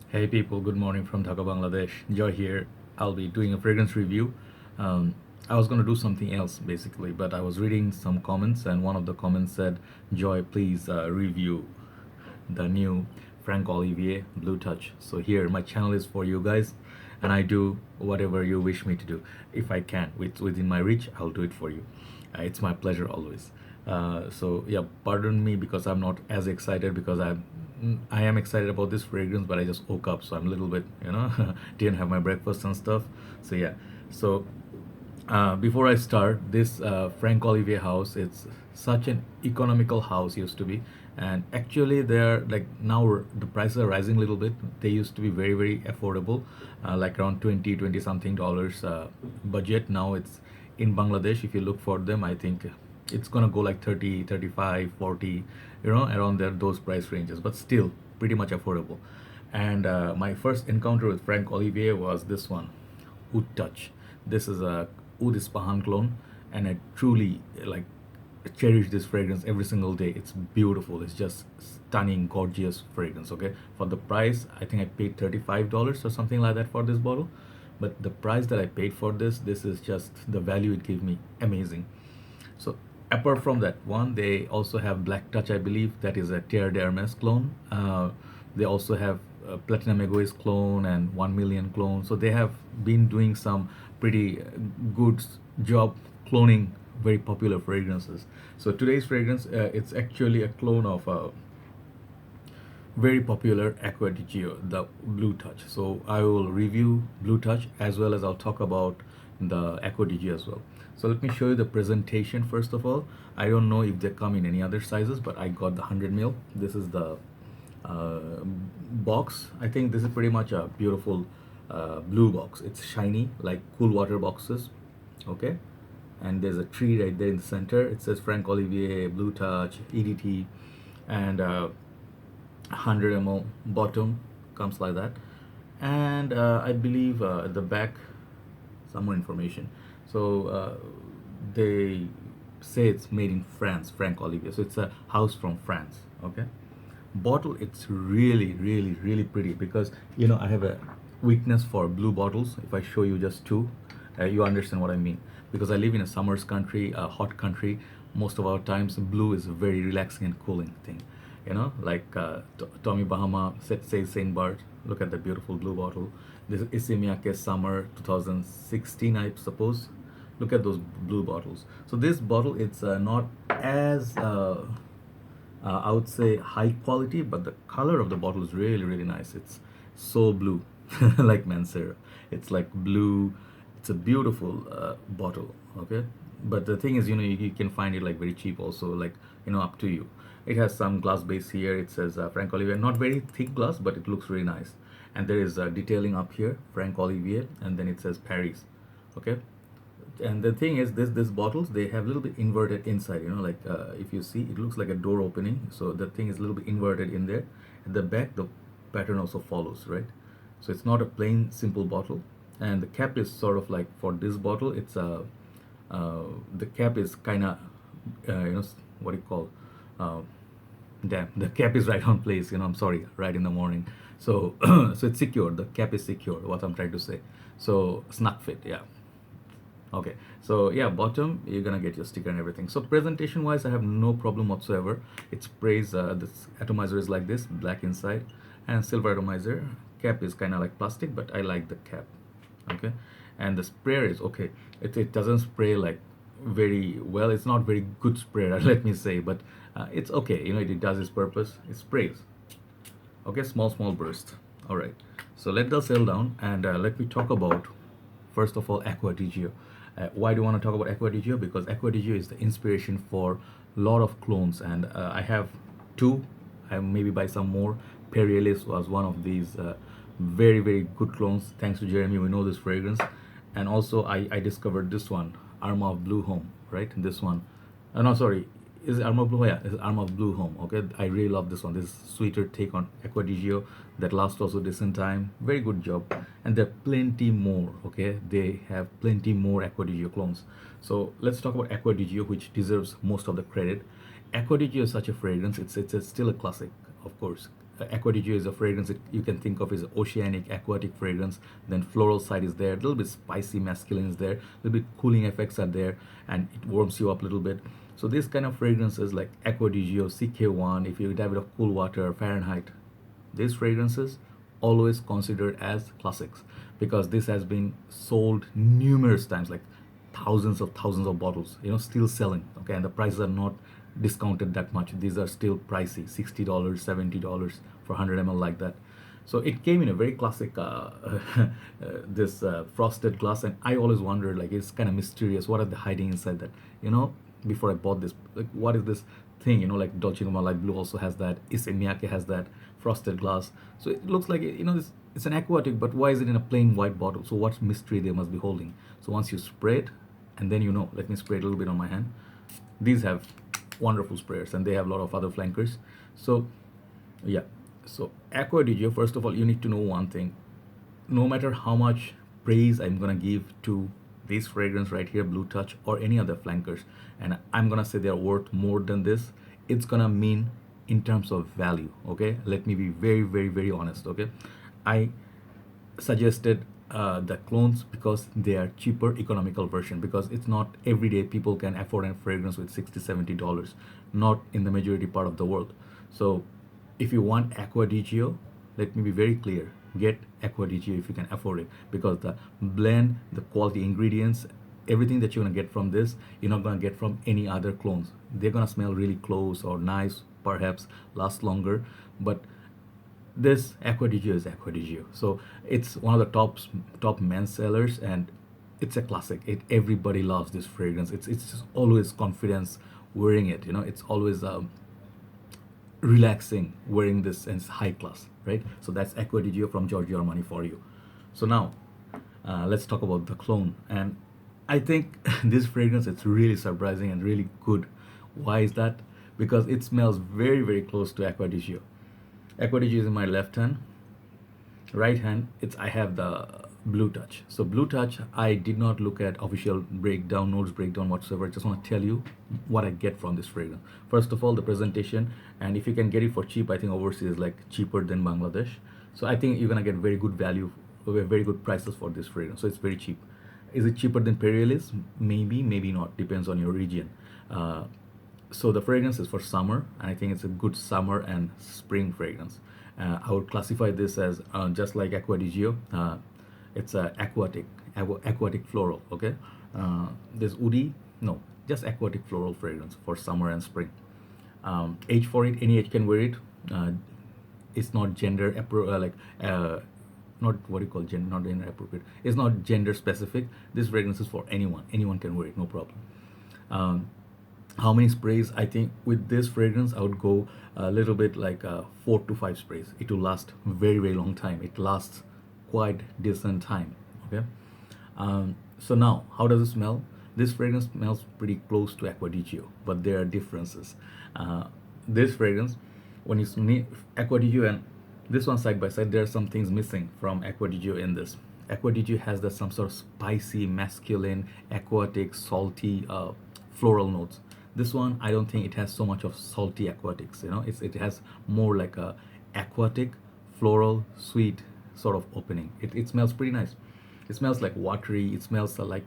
Hey people, good morning from Dhaka, Bangladesh. Joy here. I'll be doing a fragrance review. Um, I was going to do something else basically, but I was reading some comments, and one of the comments said, Joy, please review the new Franck Olivier Blue Touch. So, here, my channel is for you guys, and I do whatever you wish me to do. If I can, within my reach, I'll do it for you. It's my pleasure always. So yeah, pardon me because I'm not as excited because I am excited about this fragrance, but I just woke up, so I'm a little bit didn't have my breakfast and stuff. So yeah, so before I start, this Frank Olivier house, it's such an economical house used to be, and actually they're like now the prices are rising a little bit. They used to be very affordable, like around 20 something dollars budget. Now it's in Bangladesh. If you look for them, I think it's gonna go like 30, 35, 40, around there those price ranges, but still pretty much affordable. And my first encounter with Frank Olivier was this one, Oud Touch. This is a Oud Ispahan clone, and I truly like cherish this fragrance every single day. It's beautiful. It's just stunning, gorgeous fragrance. Okay, for the price, I think I paid $35 or something like that for this bottle. But the price that I paid for this is just the value it gave me. Amazing. So apart from that one, they also have Black Touch, I believe. That is a Terre d'Hermes clone. They also have Platinum Egoist clone and 1 million clone. So they have been doing some pretty good job cloning very popular fragrances. So today's fragrance, it's actually a clone of very popular Acqua Di Gio, the Blue Touch. So I will review Blue Touch as well as I'll talk about the Acqua Di Gio as well. So let me show you the presentation first of all. I don't know if they come in any other sizes, but I got the 100 ml. This is the box. I think this is pretty much a beautiful blue box. It's shiny like cool water boxes. Okay, and there's a tree right there in the center. It says Frank Olivier Blue Touch EDT, and 100 ml bottom comes like that. And I believe at the back some more information. So they say it's made in France, Frank Olivier. So it's a house from France. Okay, bottle, it's really pretty because I have a weakness for blue bottles. If I show you just two, you understand what I mean, because I live in a summer's country, a hot country. Most of our times blue is a very relaxing and cooling thing, like Tommy Bahama says Saint Bart. Look at the beautiful blue bottle. This is Isimiake Summer 2016, I suppose. Look at those blue bottles. So this bottle, it's not as I would say high quality, but the color of the bottle is really nice. It's so blue, like Mancera. It's like blue. It's a beautiful bottle. Okay, but the thing is, you can find it like very cheap also. Like up to you. It has some glass base here. It says Frank Olivier. Not very thick glass, but it looks really nice. And there is detailing up here, Frank Olivier, and then it says Paris. Okay, and the thing is this bottles, they have a little bit inverted inside, like if you see, it looks like a door opening, so the thing is a little bit inverted in there. At the back, the pattern also follows, right? So it's not a plain simple bottle. And the cap is sort of like, for this bottle, it's a the cap is kind of what do you call, uh, damn, the cap is right on place, I'm sorry, right in the morning. So so it's secure, the cap is secure, what I'm trying to say. So snug fit, yeah. Okay, so yeah, bottom, you're gonna get your sticker and everything. So presentation wise, I have no problem whatsoever. It sprays, this atomizer is like this, black inside, and silver atomizer. Cap is kind of like plastic, but I like the cap. Okay, and the sprayer is okay. It doesn't spray like very well. It's not very good sprayer, let me say, but it's okay. It does its purpose. It sprays. Okay, small burst. All right, so let us settle down, and let me talk about, first of all, Acqua Di Gio. Why do you want to talk about Acqua Di Gio? Because Acqua Di Gio is the inspiration for a lot of clones, and I have two. I maybe buy some more. Perielis was one of these very good clones. Thanks to Jeremy, we know this fragrance. And also I discovered this one, Arma of Blue Home, right? This one. No, sorry. Is it Arma of Blue? Yeah, it's Arma of Blue Home. Okay, I really love this one. This sweeter take on Acqua Di Gio that lasts also decent time. Very good job. And there are plenty more. Okay, they have plenty more Acqua Di Gio clones. So let's talk about Acqua Di Gio, which deserves most of the credit. Acqua Di Gio is such a fragrance. It's still a classic, of course. Acqua Di Gio is a fragrance you can think of as oceanic, aquatic fragrance. Then floral side is there, a little bit spicy, masculine is there, a little bit cooling effects are there, and it warms you up a little bit. So this kind of fragrances like Acqua Di Gio, CK1, if you dive of cool water, Fahrenheit, these fragrances always considered as classics because this has been sold numerous times, like thousands of bottles, still selling. Okay, and the prices are not discounted that much. These are still pricey, $60, $70 for 100 ml, like that. So it came in a very classic this frosted glass, and I always wondered, like, it's kind of mysterious. What are they hiding inside that? Before I bought this, like, what is this thing? Like Dolce & Gabbana Light Blue also has that. Issey Miyake has that frosted glass. So it looks like it's an aquatic, but why is it in a plain white bottle? So what mystery they must be holding? So once you spray it, and then let me spray it a little bit on my hand. These have wonderful sprayers, and they have a lot of other flankers. So yeah, so Acqua Di Gio, first of all, you need to know one thing. No matter how much praise I'm gonna give to this fragrance right here, Blue Touch, or any other flankers, and I'm gonna say they're worth more than this, it's gonna mean in terms of value. Okay, let me be very, very, very honest. Okay, I suggested the clones because they are cheaper, economical version, because it's not everyday people can afford a fragrance with $60-$70, not in the majority part of the world. So if you want Acqua Di Gio, let me be very clear, get Acqua Di Gio if you can afford it, because the blend, the quality ingredients, everything that you're gonna get from this, you're not gonna get from any other clones. They're gonna smell really close or nice, perhaps last longer, but this Acqua Di Gio is Acqua Di Gio. So it's one of the top men's sellers, and it's a classic. Everybody loves this fragrance. It's just always confidence wearing it. It's always relaxing wearing this, and it's high class, right? So that's Acqua Di Gio from Giorgio Armani for you. So now let's talk about the clone. And I think this fragrance, it's really surprising and really good. Why is that? Because it smells very, very close to Acqua Di Gio. Acqua Di Gio is in my left hand. Right hand, I have the Blue Touch. So Blue Touch, I did not look at official breakdown, notes breakdown whatsoever. I just want to tell you what I get from this fragrance. First of all, the presentation, and if you can get it for cheap, I think overseas is like cheaper than Bangladesh. So I think you're gonna get very good value, very good prices for this fragrance. So it's very cheap. Is it cheaper than Perielis? Maybe, maybe not. Depends on your region. So the fragrance is for summer, and I think it's a good summer and spring fragrance. I would classify this as just like Acqua Di Gio. It's a aquatic floral. Okay, there's woody, no, just aquatic floral fragrance for summer and spring. Age for it, any age can wear it. It's not gender not what you call gender, not gender appropriate. It's not gender specific. This fragrance is for anyone. Anyone can wear it, no problem. How many sprays? I think with this fragrance, I would go a little bit like 4 to 5 sprays. It will last very, very long time. It lasts quite decent time. Okay. So now, how does it smell? This fragrance smells pretty close to Acqua Di Gio, but there are differences. This fragrance, when you sniff Acqua Di Gio and this one side by side, there are some things missing from Acqua Di Gio in this. Acqua Di Gio has some sort of spicy, masculine, aquatic, salty, floral notes. This one, I don't think it has so much of salty aquatics. It has more like a aquatic, floral, sweet sort of opening. It smells pretty nice. It smells like watery. It smells like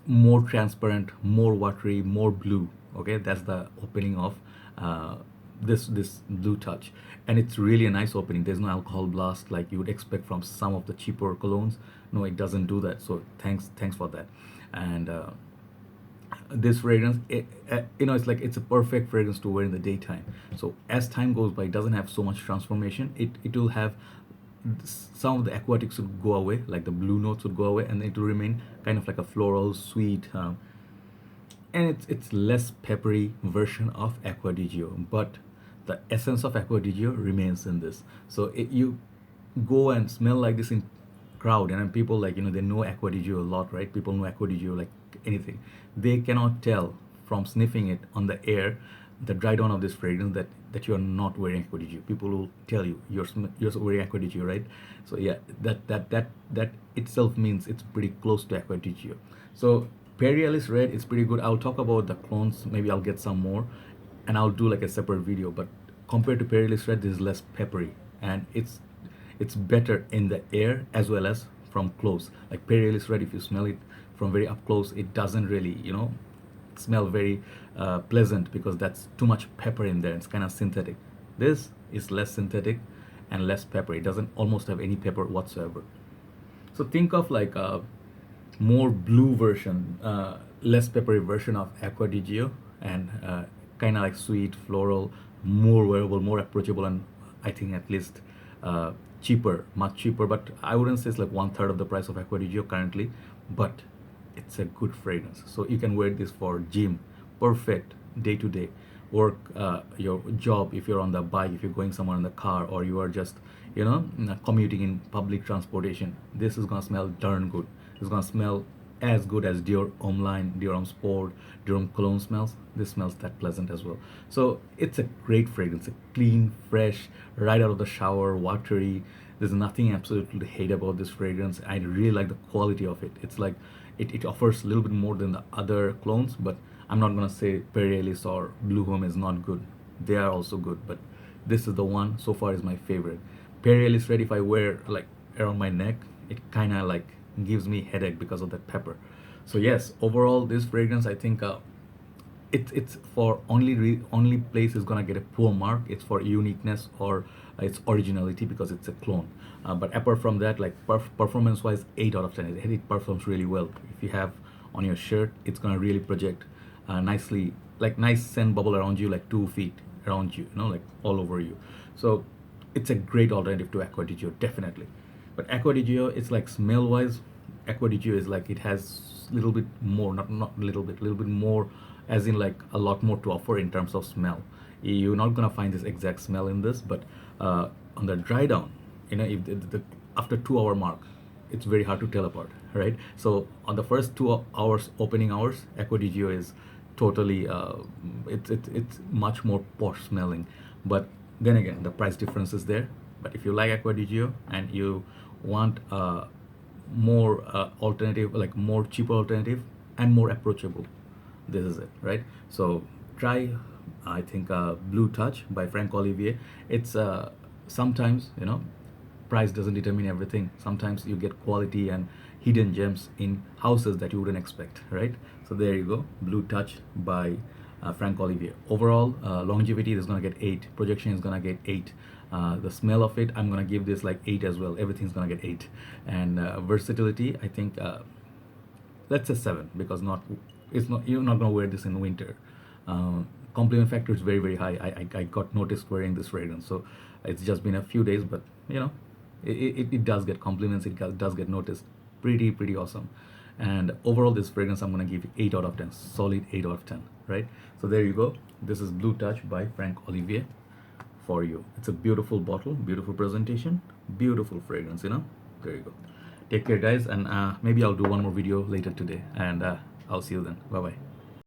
more transparent, more watery, more blue. Okay, that's the opening of this Blue Touch, and it's really a nice opening. There's no alcohol blast like you would expect from some of the cheaper colognes. No, it doesn't do that. So thanks for that. And this fragrance, it's a perfect fragrance to wear in the daytime. So as time goes by, it doesn't have so much transformation. It will have some of the aquatics would go away, like the blue notes would go away, and it will remain kind of like a floral, sweet, and it's less peppery version of Acqua Di Gio, but the essence of Acqua Di Gio remains in this. So you go and smell like this in crowd, and then people they know Acqua Di Gio a lot, right? People know Acqua Di Gio like anything. They cannot tell from sniffing it on the air, the dry down of this fragrance, that you are not wearing Acqua Di Gio. People will tell you you're wearing Acqua Di Gio, right? So yeah, that itself means it's pretty close to Acqua Di Gio. So Perielis Red is pretty good. I'll talk about the clones. Maybe I'll get some more, and I'll do like a separate video. But compared to Peri Red, this is less peppery, and it's better in the air as well as from close. Like Peri Red, if you smell it from very up close, it doesn't really, smell very pleasant, because that's too much pepper in there. It's kind of synthetic. This is less synthetic and less pepper. It doesn't almost have any pepper whatsoever. So think of like a more blue version, less peppery version of Acqua Di Gio, and kind of like sweet, floral, more wearable, more approachable, and I think at least cheaper, much cheaper. But I wouldn't say it's like 1/3 of the price of Acqua Di Gio currently, but it's a good fragrance. So you can wear this for gym, perfect day to day work, your job, if you're on the bike, if you're going somewhere in the car, or you are just commuting in public transportation. This is gonna smell darn good. It's gonna smell as good as Dior Homme line, Dior Homme Sport, Dior Homme Cologne smells. This smells that pleasant as well. So it's a great fragrance, a clean, fresh, right out of the shower, watery. There's nothing absolutely to hate about this fragrance. I really like the quality of it. It's like it offers a little bit more than the other clones, but I'm not gonna say Peri Ellis or Blue Home is not good. They are also good, but this is the one so far is my favorite. Peri Ellis Red, if I wear like around my neck, it kind of like gives me headache because of that pepper. So yes, overall this fragrance, I think it's for only place is gonna get a poor mark. It's for uniqueness or its originality, because it's a clone. But apart from that, like performance wise, 8 out of 10. It performs really well. If you have on your shirt, it's gonna really project nicely, like nice scent bubble around you, like 2 feet around you, like all over you. So it's a great alternative to Acqua Di Gio, definitely. But Acqua Di Gio, it's like smell wise, Acqua Di Gio is like, it has little bit more, not little bit more, as in like a lot more to offer in terms of smell. You're not gonna find this exact smell in this, but on the dry down, if the after 2 hour mark, it's very hard to tell apart, right? So on the first 2 hours, opening hours, Acqua Di Gio is totally it's much more posh smelling. But then again, the price difference is there. But if you like Acqua Di Gio and you want more alternative, like more cheaper alternative and more approachable, this is it, right? So try, I think, Blue Touch by Franck Olivier. It's sometimes, price doesn't determine everything. Sometimes you get quality and hidden gems in houses that you wouldn't expect, right? So there you go, Blue Touch by Franck Olivier. Overall, longevity is gonna get 8. Projection is gonna get 8. The smell of it, I'm gonna give this like 8 as well. Everything's gonna get 8. And versatility, I think, let's say 7, because you're not gonna wear this in winter. Compliment factor is very, very high. I got noticed wearing this fragrance, so it's just been a few days, but it does get compliments. It does get noticed. Pretty awesome. And overall, this fragrance, I'm gonna give it 8 out of 10. Solid 8 out of 10, right? So there you go. This is Blue Touch by Franck Olivier for you. It's a beautiful bottle, beautiful presentation, beautiful fragrance. There you go. Take care, guys, and maybe I'll do one more video later today, and I'll see you then. Bye bye.